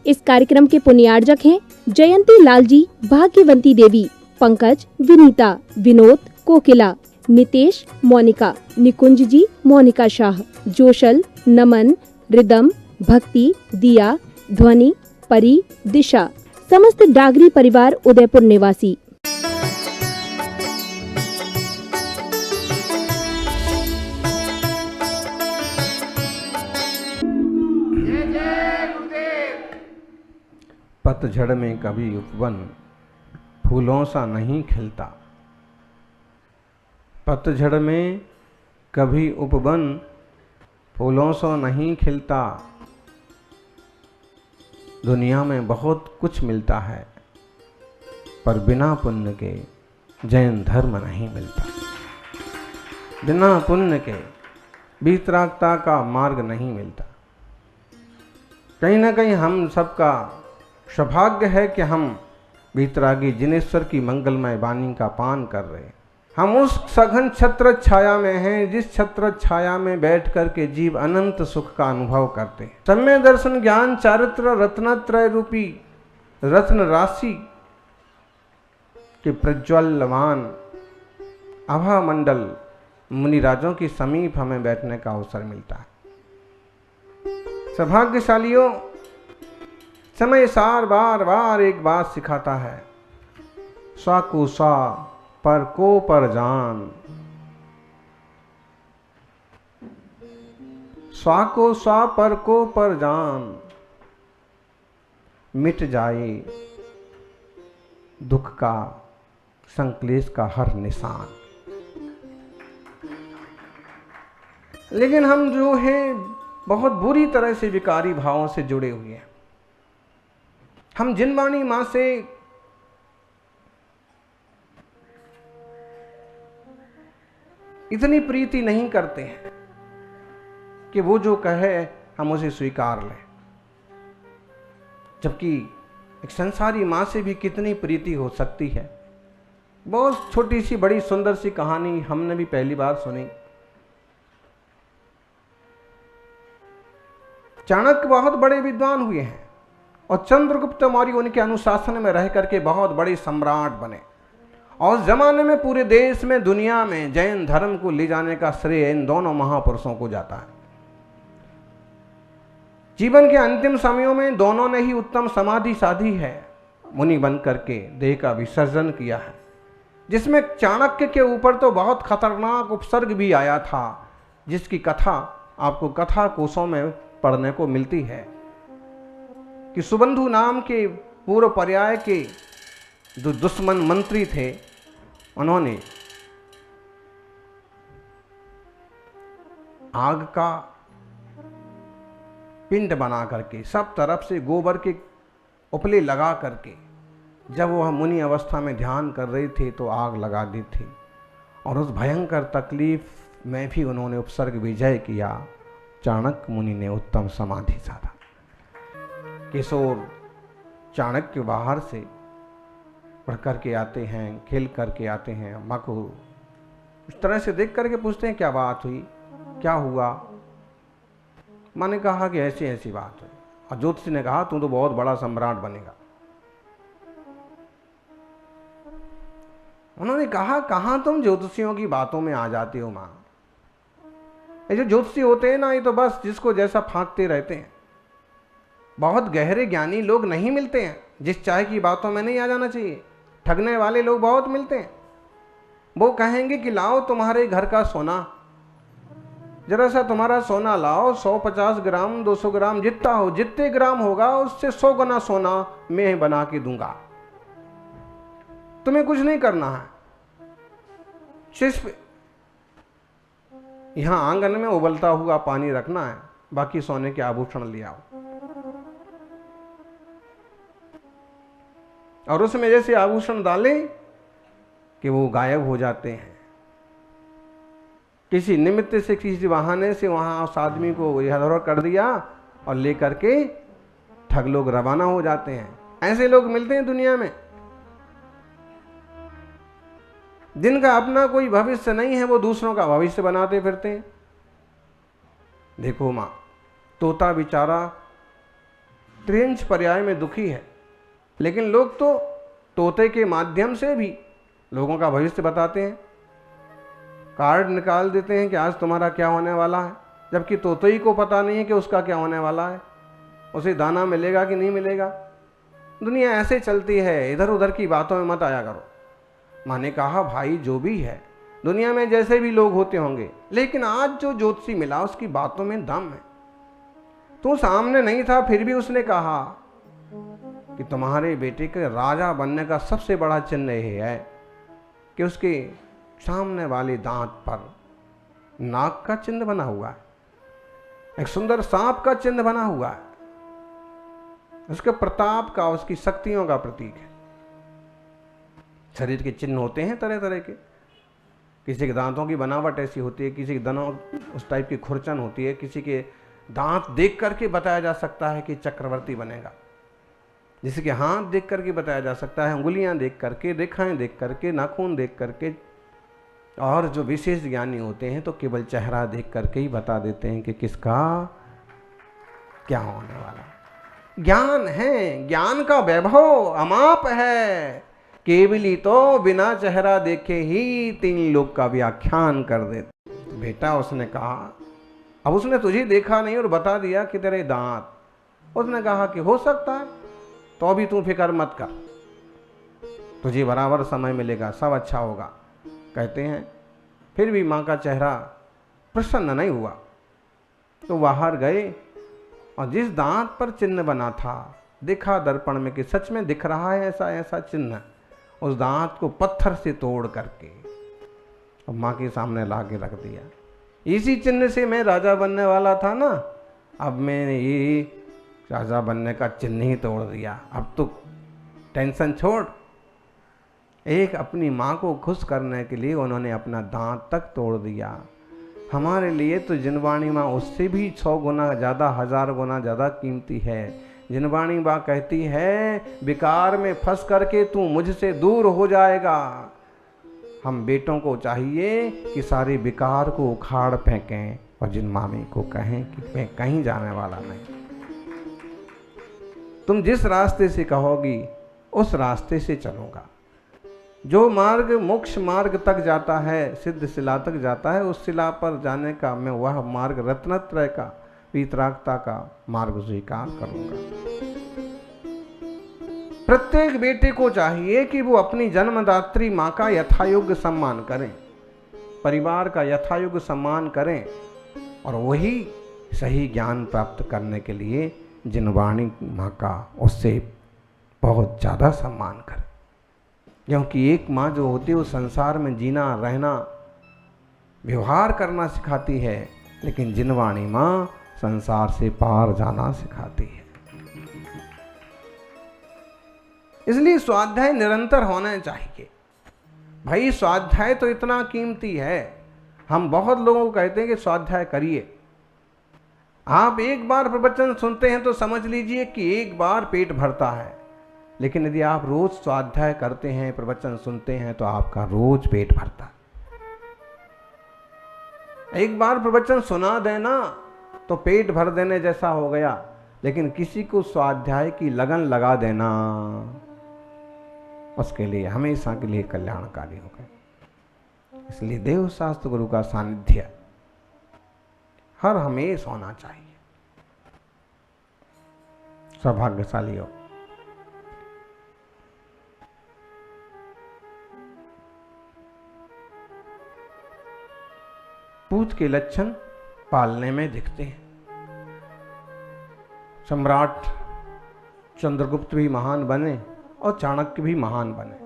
इस कार्यक्रम के पुण्यार्जक हैं जयंती लाल जी, भाग्यवंती देवी, पंकज, विनीता, विनोद, कोकिला, नितेश, मोनिका, निकुंज जी, मोनिका शाह, जोशल, नमन, रिदम, भक्ति, दिया, ध्वनि, परी, दिशा, समस्त डागरी परिवार उदयपुर निवासी। पतझड़ में कभी उपवन फूलों सा नहीं खिलता। पतझड़ में कभी उपवन फूलों सा नहीं खिलता। दुनिया में बहुत कुछ मिलता है, पर बिना पुण्य के जैन धर्म नहीं मिलता। बिना पुण्य के वितरागता का मार्ग नहीं मिलता। कहीं ना कहीं हम सबका सौभाग्य है कि हम वितरागी जिनेश्वर की मंगलमय वाणी का पान कर रहे हैं। हम उस सघन छत्र छाया में हैं, जिस छत्र छाया में बैठ कर के जीव अनंत सुख का अनुभव करते हैं। सम्य दर्शन ज्ञान चारित्र रत्नत्रय रूपी रत्न राशि के प्रज्वलमान आभा मंडल मुनिराजों के समीप हमें बैठने का अवसर मिलता है। सौभाग्यशालियों, समय सार बार बार एक बात सिखाता है, स्वा को स्वा पर को पर जान। स्वा को स्वा पर को पर जान, मिट जाए दुख का संक्लेश का हर निशान। लेकिन हम जो है बहुत बुरी तरह से विकारी भावों से जुड़े हुए हैं। हम जिन वाणी मां से इतनी प्रीति नहीं करते हैं कि वो जो कहे हम उसे स्वीकार लें, जबकि एक संसारी मां से भी कितनी प्रीति हो सकती है। बहुत छोटी सी बड़ी सुंदर सी कहानी हमने भी पहली बार सुनी। चाणक्य बहुत बड़े विद्वान हुए हैं और चंद्रगुप्त मौर्य उनके अनुशासन में रह करके बहुत बड़े सम्राट बने। और उस जमाने में पूरे देश में, दुनिया में जैन धर्म को ले जाने का श्रेय इन दोनों महापुरुषों को जाता है। जीवन के अंतिम समयों में दोनों ने ही उत्तम समाधि साधी है। मुनि बन करके देह का विसर्जन किया है, जिसमें चाणक्य के ऊपर तो बहुत खतरनाक उपसर्ग भी आया था, जिसकी कथा आपको कथा कोशों में पढ़ने को मिलती है कि सुबंधु नाम के पूर्व पर्याय के जो दुश्मन मंत्री थे, उन्होंने आग का पिंड बना करके सब तरफ से गोबर के उपले लगा करके, जब वह मुनि अवस्था में ध्यान कर रहे थे तो आग लगा दी थी। और उस भयंकर तकलीफ में भी उन्होंने उपसर्ग विजय किया। चाणक्य मुनि ने उत्तम समाधि साधा। किशोर चाणक्य बाहर से पढ़ करके आते हैं, खेल करके आते हैं। अम्मा को इस तरह से देख करके पूछते हैं, क्या बात हुई, क्या हुआ? माँ ने कहा कि ऐसी ऐसी बात हुई। और ज्योतिषी ने कहा, तू तो बहुत बड़ा सम्राट बनेगा। उन्होंने कहा, कहाँ तुम ज्योतिषियों की बातों में आ जाते हो माँ? ये जो ज्योतिषी होते हैं ना, ये तो बस जिसको जैसा फांकते रहते हैं। बहुत गहरे ज्ञानी लोग नहीं मिलते हैं, जिस चाय की बातों में नहीं आ जाना चाहिए। ठगने वाले लोग बहुत मिलते हैं। वो कहेंगे कि लाओ तुम्हारे घर का सोना, जरा सा तुम्हारा सोना लाओ, 150 ग्राम 200 ग्राम जितना हो, जितने ग्राम होगा उससे 100 गुना सोना मैं बना के दूंगा। तुम्हें कुछ नहीं करना है, सिर्फ यहां आंगन में उबलता हुआ पानी रखना है, बाकी सोने के आभूषण ले आओ। और उसमें जैसे आभूषण डाले कि वो गायब हो जाते हैं। किसी निमित्त से, किसी बहाने से वहां उस आदमी को इधर कर दिया और लेकर के ठग लोग रवाना हो जाते हैं। ऐसे लोग मिलते हैं दुनिया में, जिनका अपना कोई भविष्य नहीं है, वो दूसरों का भविष्य बनाते फिरते हैं। देखो माँ, तोता बेचारा त्रिंश पर्याय में दुखी है। लेकिन लोग तो तोते के माध्यम से भी लोगों का भविष्य बताते हैं, कार्ड निकाल देते हैं कि आज तुम्हारा क्या होने वाला है, जबकि तोते ही को पता नहीं है कि उसका क्या होने वाला है, उसे दाना मिलेगा कि नहीं मिलेगा। दुनिया ऐसे चलती है, इधर उधर की बातों में मत आया करो। मैंने कहा भाई जो भी है, दुनिया में जैसे भी लोग होते होंगे, लेकिन आज जो ज्योतिषी मिला उसकी बातों में दम है। तू सामने नहीं था फिर भी उसने कहा कि तुम्हारे बेटे के राजा बनने का सबसे बड़ा चिन्ह यह है कि उसके सामने वाले दांत पर नाग का चिन्ह बना हुआ है, एक सुंदर सांप का चिन्ह बना हुआ है, उसके प्रताप का, उसकी शक्तियों का प्रतीक है। शरीर के चिन्ह होते हैं तरह तरह के, किसी के दांतों की बनावट ऐसी होती है, किसी के दानों उस टाइप की खुरचन होती है, किसी के दांत देख करके बताया जा सकता है कि चक्रवर्ती बनेगा, किसी के हाथ देख करके बताया जा सकता है, उंगलियां देख करके, रेखाएं देख करके, नाखून देख करके, और जो विशेष ज्ञानी होते हैं तो केवल चेहरा देख करके ही बता देते हैं कि किसका क्या होने वाला। ज्ञान है, ज्ञान का वैभव अमाप है, केवली तो बिना चेहरा देखे ही 3 लोग का व्याख्यान कर देते। बेटा उसने कहा, अब उसने तुझे देखा नहीं और बता दिया कि तेरे दांत। उसने कहा कि हो सकता है, तो अभी तू फिक्र मत कर, तुझे बराबर समय मिलेगा, सब अच्छा होगा। कहते हैं फिर भी माँ का चेहरा प्रसन्न नहीं हुआ, तो बाहर गए और जिस दांत पर चिन्ह बना था देखा दर्पण में कि सच में दिख रहा है ऐसा ऐसा चिन्ह, उस दांत को पत्थर से तोड़ करके और माँ के सामने ला के रख दिया। इसी चिन्ह से मैं राजा बनने वाला था ना, अब मैंने ये राजा बनने का चिन्ह ही तोड़ दिया, अब तो टेंशन छोड़। एक अपनी माँ को खुश करने के लिए उन्होंने अपना दांत तक तोड़ दिया। हमारे लिए तो जिनवाणी माँ उससे भी 100 गुना ज़्यादा, 1000 गुना ज़्यादा कीमती है। जिनवाणी माँ कहती है विकार में फंस करके तू मुझसे दूर हो जाएगा। हम बेटों को चाहिए कि सारे विकार को उखाड़ फेंकें और जिन मामी को कहें कि मैं कहीं जाने वाला नहीं, तुम जिस रास्ते से कहोगी उस रास्ते से चलूंगा। जो मार्ग मोक्ष मार्ग तक जाता है, सिद्ध शिला तक जाता है, उस शिला पर जाने का मैं वह मार्ग रत्नत्रय का, वीतरागता का मार्ग स्वीकार करूंगा। प्रत्येक बेटे को चाहिए कि वो अपनी जन्मदात्री माँ का यथायोग्य सम्मान करें, परिवार का यथायोग्य सम्मान करें, और वही सही ज्ञान प्राप्त करने के लिए जिनवाणी माँ का उससे बहुत ज़्यादा सम्मान करें। क्योंकि एक माँ जो होती है वो संसार में जीना, रहना, व्यवहार करना सिखाती है, लेकिन जिनवाणी माँ संसार से पार जाना सिखाती है। इसलिए स्वाध्याय निरंतर होना चाहिए। भाई स्वाध्याय तो इतना कीमती है, हम बहुत लोगों को कहते हैं कि स्वाध्याय करिए। आप एक बार प्रवचन सुनते हैं तो समझ लीजिए कि एक बार पेट भरता है, लेकिन यदि आप रोज स्वाध्याय करते हैं, प्रवचन सुनते हैं, तो आपका रोज पेट भरता है। एक बार प्रवचन सुना देना तो पेट भर देने जैसा हो गया, लेकिन किसी को स्वाध्याय की लगन लगा देना उसके लिए हमेशा के लिए कल्याणकारी हो गए। इसलिए देव शास्त्र गुरु का सानिध्य हर हमेशा होना चाहिए। सौभाग्यशाली हो। पूत के लक्षण पालने में दिखते हैं। सम्राट चंद्रगुप्त भी महान बने और चाणक्य भी महान बने।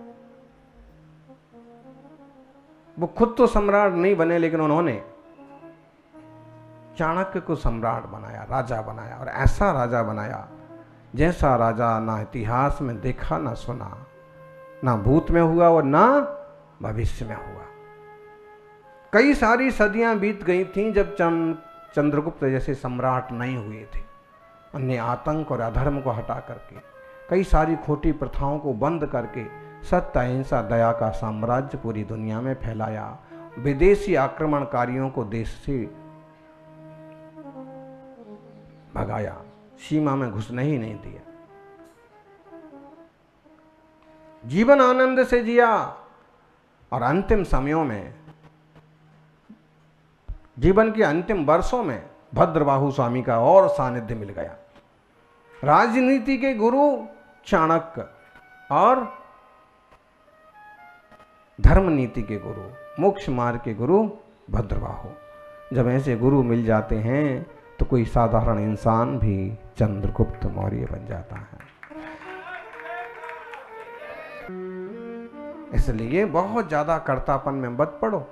वो खुद तो सम्राट नहीं बने, लेकिन उन्होंने चाणक्य को सम्राट बनाया, राजा बनाया, और ऐसा राजा बनाया जैसा राजा ना इतिहास में देखा, ना सुना, ना भूत में हुआ और ना भविष्य में हुआ। कई सारी सदियां बीत गई थीं जब चंद्रगुप्त जैसे सम्राट नहीं हुए थे। उन्हें आतंक और अधर्म को हटा करके, कई सारी खोटी प्रथाओं को बंद करके सत्य, अहिंसा, दया का साम्राज्य पूरी दुनिया में फैलाया। विदेशी आक्रमणकारियों को देश से भगाया, सीमा में घुसने ही नहीं दिया। जीवन आनंद से जिया और अंतिम समयों में, जीवन के अंतिम वर्षों में भद्रबाहु स्वामी का और सानिध्य मिल गया। राजनीति के गुरु चाणक्य और धर्म नीति के गुरु, मोक्ष मार्ग के गुरु भद्रबाहु। जब ऐसे गुरु मिल जाते हैं तो कोई साधारण इंसान भी चंद्रगुप्त मौर्य बन जाता है। इसलिए बहुत ज्यादा कर्तापन में मत पड़ो।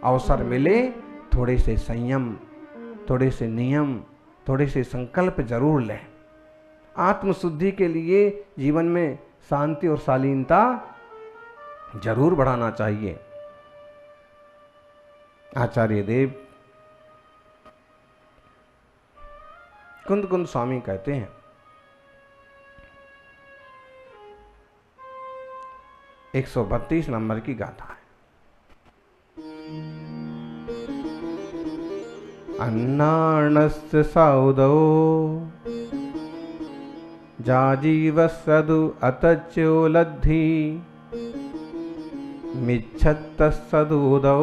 अवसर मिले थोड़े से संयम, थोड़े से नियम, थोड़े से संकल्प जरूर लें। आत्मशुद्धि के लिए जीवन में शांति और शालीनता जरूर बढ़ाना चाहिए। आचार्य देव कुंद कुंद स्वामी कहते हैं, 132 नंबर की गाथा है। अन्नाणस्य सौदो जाजीवसदु अतच्योलद्धि मिच्छत्तसदुदो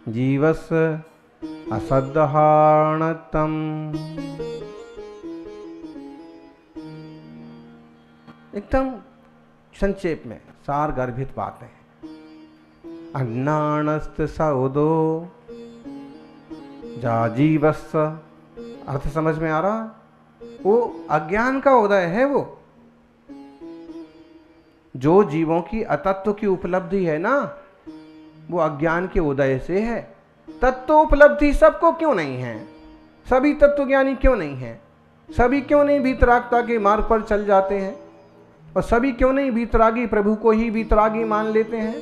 जीवस असदहाणतम। एकदम संक्षेप में सार गर्भित बातें हैं। अन्नाणस्त सौदो जाजीवस, अर्थ समझ में आ रहा? वो अज्ञान का उदय है। वो जो जीवों की अतत्व की उपलब्धि है ना, वो अज्ञान के उदय से है। तत्व उपलब्धि सबको क्यों नहीं है? सभी तत्व ज्ञानी क्यों नहीं है? सभी क्यों नहीं वीतरागता के मार्ग पर चल जाते हैं? और सभी क्यों नहीं वीतरागी प्रभु को ही वीतरागी मान लेते हैं?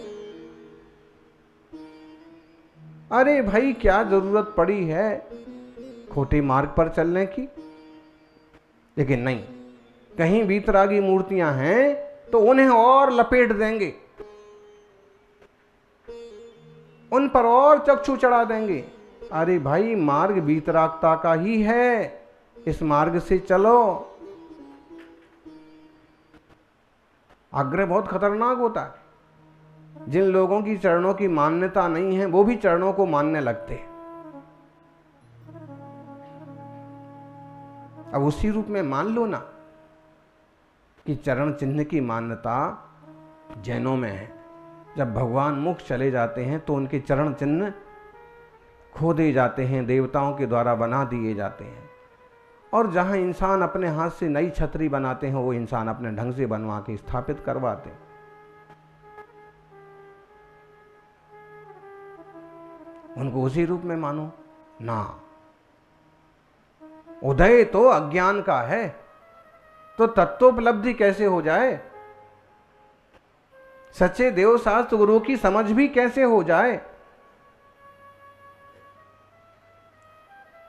अरे भाई, क्या जरूरत पड़ी है खोटे मार्ग पर चलने की? लेकिन नहीं, कहीं वीतरागी मूर्तियां हैं तो उन्हें और लपेट देंगे, उन पर और चक्षु चढ़ा देंगे। अरे भाई, मार्ग वीतरागता का ही है, इस मार्ग से चलो। आग्रह बहुत खतरनाक होता है। जिन लोगों की चरणों की मान्यता नहीं है वो भी चरणों को मानने लगते हैं। अब उसी रूप में मान लो ना कि चरण चिन्ह की मान्यता जैनों में है। जब भगवान मुख चले जाते हैं तो उनके चरण चिन्ह खो दिए जाते हैं, देवताओं के द्वारा बना दिए जाते हैं। और जहां इंसान अपने हाथ से नई छतरी बनाते हैं, वो इंसान अपने ढंग से बनवा के स्थापित करवाते हैं। उनको उसी रूप में मानो ना। उदय तो अज्ञान का है, तो तत्वोपलब्धि कैसे हो जाए? सच्चे देव शास्त्र गुरु की समझ भी कैसे हो जाए?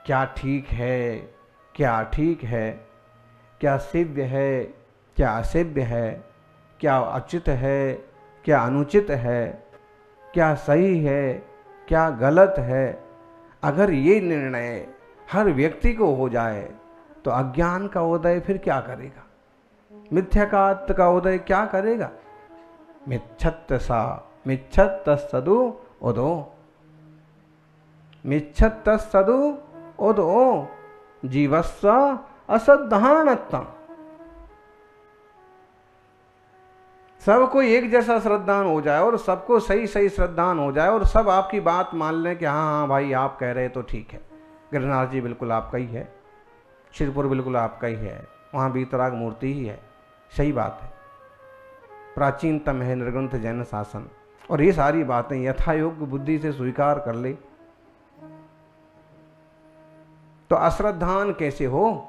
क्या ठीक है, क्या ठीक है, क्या सेव्य है, क्या असेव्य है, क्या उचित है, क्या अनुचित है, क्या सही है, क्या गलत है? अगर ये निर्णय हर व्यक्ति को हो जाए तो अज्ञान का उदय फिर क्या करेगा? मिथ्यात्व का उदय क्या करेगा? मिच्छत्त सदु उदो, मिच्छत्त सदु उदो जीवस्व असद्धानत्तम। सबको एक जैसा श्रद्धान हो जाए और सबको सही सही श्रद्धान हो जाए और सब आपकी बात मान लें कि हाँ हाँ भाई, आप कह रहे तो ठीक है, गिरनार जी बिल्कुल आपका ही है, शिरपुर बिल्कुल आपका ही है, वहाँ वीतराग मूर्ति ही है, सही बात है, प्राचीनतम है निर्ग्रंथ जैन शासन, और ये सारी बातें यथायोग्य बुद्धि से स्वीकार कर ले, तो अश्रद्धान कैसे हो?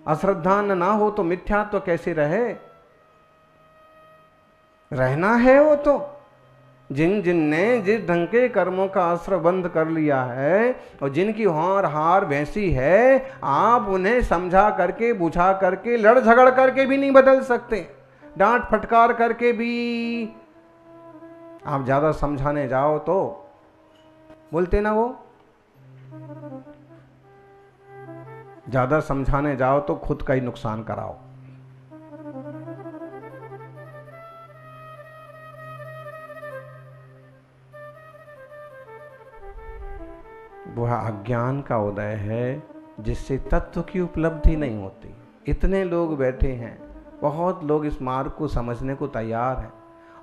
अश्रद्धान ना हो तो मिथ्या तो कैसे रहे? रहना है वो तो। जिन जिन ने जिस ढंग के कर्मों का आश्रय बंद कर लिया है और जिनकी होर हार वैसी है, आप उन्हें समझा करके, बुझा करके, लड़ झगड़ करके भी नहीं बदल सकते, डांट फटकार करके भी। आप ज्यादा समझाने जाओ तो बोलते ना वो ज़्यादा समझाने जाओ तो खुद का ही नुकसान कराओ। वह अज्ञान का उदय है जिससे तत्व की उपलब्धि नहीं होती। इतने लोग बैठे हैं, बहुत लोग इस मार्ग को समझने को तैयार हैं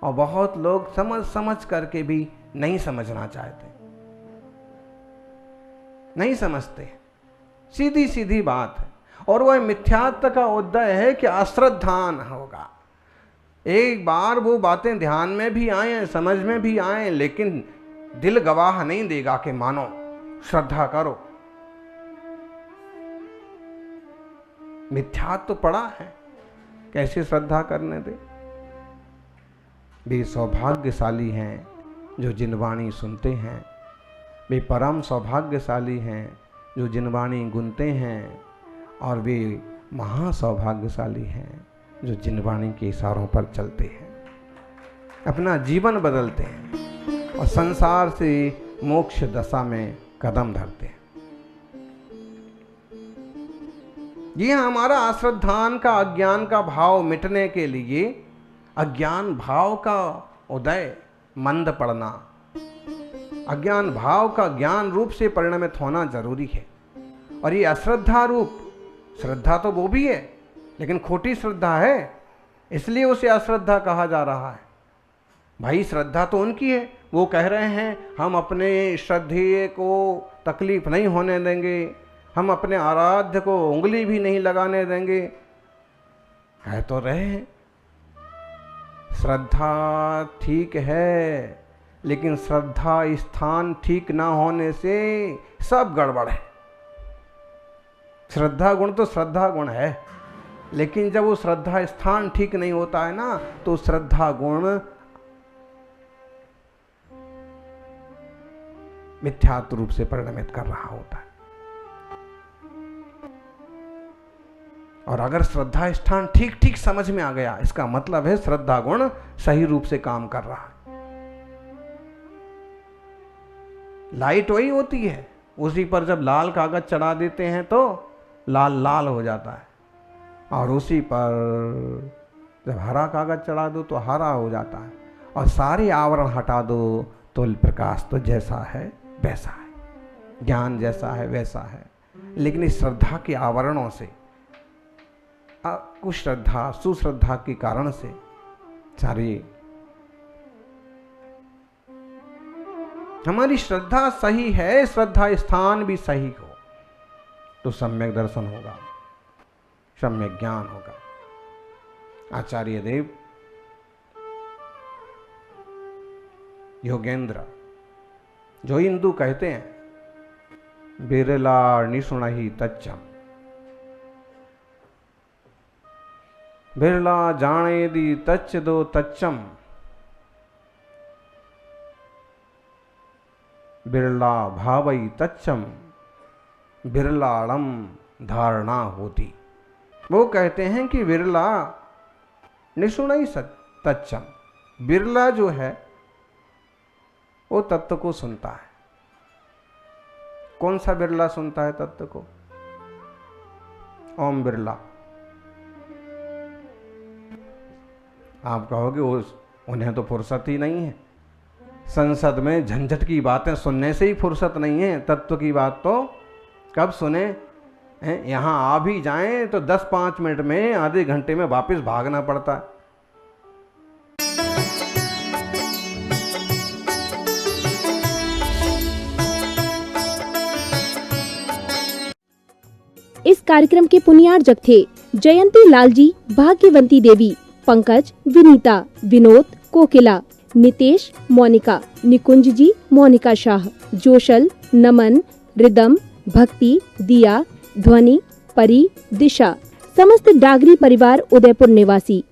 और बहुत लोग समझ करके भी नहीं समझना चाहते, नहीं समझते। सीधी सीधी बात है। और वह मिथ्यात्व का उदय है कि अश्रद्धान होगा। एक बार वो बातें ध्यान में भी आए, समझ में भी आए, लेकिन दिल गवाह नहीं देगा कि मानो, श्रद्धा करो। मिथ्यात्व पड़ा है, कैसे श्रद्धा करने दे। वे सौभाग्यशाली हैं जो जिनवाणी सुनते हैं, वे परम सौभाग्यशाली हैं जो जिनवाणी गुनते हैं, और वे महासौभाग्यशाली हैं जो जिनवाणी के इशारों पर चलते हैं, अपना जीवन बदलते हैं और संसार से मोक्ष दशा में कदम धरते हैं। ये हमारा अश्रद्धान का, अज्ञान का भाव मिटने के लिए अज्ञान भाव का उदय, मंद पड़ना, अज्ञान भाव का ज्ञान रूप से परिणमित होना जरूरी है। और ये अश्रद्धा रूप, श्रद्धा तो वो भी है लेकिन खोटी श्रद्धा है, इसलिए उसे अश्रद्धा कहा जा रहा है। भाई श्रद्धा तो उनकी है, वो कह रहे हैं हम अपने श्रद्धेय को तकलीफ नहीं होने देंगे, हम अपने आराध्य को उंगली भी नहीं लगाने देंगे, कह तो रहे हैं। श्रद्धा ठीक है, लेकिन श्रद्धा स्थान ठीक ना होने से सब गड़बड़ है। श्रद्धा गुण तो श्रद्धा गुण है, लेकिन जब वो श्रद्धा स्थान ठीक नहीं होता है ना, तो श्रद्धा गुण मिथ्यात्व रूप से परिणमित कर रहा होता है। और अगर श्रद्धा स्थान ठीक ठीक समझ में आ गया, इसका मतलब है श्रद्धा गुण सही रूप से काम कर रहा है। लाइट वही होती है, उसी पर जब लाल कागज चढ़ा देते हैं तो लाल लाल हो जाता है, और उसी पर जब हरा कागज चढ़ा दो तो हरा हो जाता है, और सारे आवरण हटा दो तो प्रकाश तो जैसा है वैसा है, ज्ञान जैसा है वैसा है। लेकिन इस श्रद्धा के आवरणों से, कुश्रद्धा सुश्रद्धा के कारण से सारी हमारी श्रद्धा सही है, श्रद्धा स्थान भी सही हो तो सम्यक दर्शन होगा, सम्यक ज्ञान होगा। आचार्य देव योगेंद्र, जो हिंदू कहते हैं बिरला निशुणहि तच्चम, बिरला जाने दी तच्च दो तच्चम, बिरला भावई तच्चम, बिरलाड़म धारणा होती। वो कहते हैं कि बिरला निशुणहि तच्चम, बिरला जो है वो तत्व को सुनता है। कौन सा बिरला सुनता है तत्व को? ओम बिरला। आप कहोगे उन्हें तो फुर्सत ही नहीं है, संसद में झंझट की बातें सुनने से ही फुर्सत नहीं है, तत्व की बात तो कब सुने। यहाँ आ भी जाएं तो 10-5 मिनट में, आधे घंटे में वापस भागना पड़ता है। इस कार्यक्रम के पुण्यार्जक थे जयंती लाल जी, भाग्यवंती देवी, पंकज, विनीता, विनोद, कोकिला, नितेश, मोनिका, निकुंज जी, मोनिका शाह, जोशल, नमन, रिदम, भक्ति, दिया, ध्वनि, परी, दिशा, समस्त डागरी परिवार उदयपुर निवासी।